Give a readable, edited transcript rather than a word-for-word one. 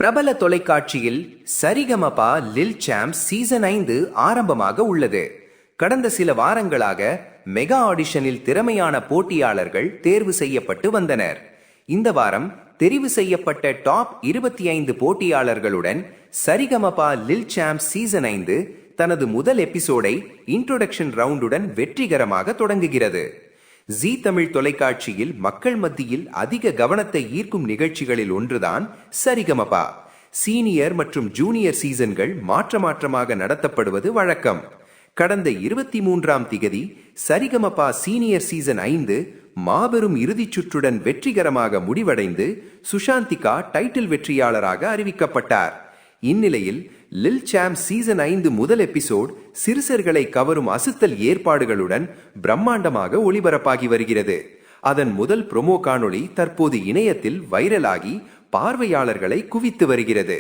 பிரபல தொலைக்காட்சியில் சரிகமபா லில் சாம்ப் சீசன் 5 ஆரம்பமாக உள்ளது. கடந்த சில வாரங்களாக மெகா ஆடிஷனில் திறமையான போட்டியாளர்கள் தேர்வு செய்யப்பட்டு வந்தனர். இந்த வாரம் தெரிவு செய்யப்பட்ட டாப் 25 போட்டியாளர்களுடன் சரிகமபா லில் சாம்ப் சீசன் 5 தனது முதல் எபிசோடை இன்ட்ரோடக்ஷன் ரவுண்டுடன் வெற்றிகரமாக தொடங்குகிறது. ஜீ தமிழ் தொலைக்காட்சியில் மக்கள் மத்தியில் அதிக கவனத்தை ஈர்க்கும் நிகழ்ச்சிகளில் ஒன்றுதான் சரிகமபா. சீனியர் மற்றும் ஜூனியர் சீசன்கள் மாற்றமாக நடத்தப்படுவது வழக்கம். கடந்த 23ஆம் திகதி சரிகமபா சீனியர் சீசன் 5 மாபெரும் இறுதிச் சுற்றுடன் வெற்றிகரமாக முடிவடைந்து சுஷாந்திகா டைட்டில் வெற்றியாளராக அறிவிக்கப்பட்டார். இந்நிலையில் லில் சாம்ப் சீசன் 5 முதல் எபிசோட் சிறுசர்களை கவரும் அசுத்தல் ஏற்பாடுகளுடன் பிரம்மாண்டமாக ஒளிபரப்பாகி வருகிறது. அதன் முதல் ப்ரோமோ காணொளி தற்போது இணையத்தில் வைரலாகி பார்வையாளர்களை குவித்து வருகிறது.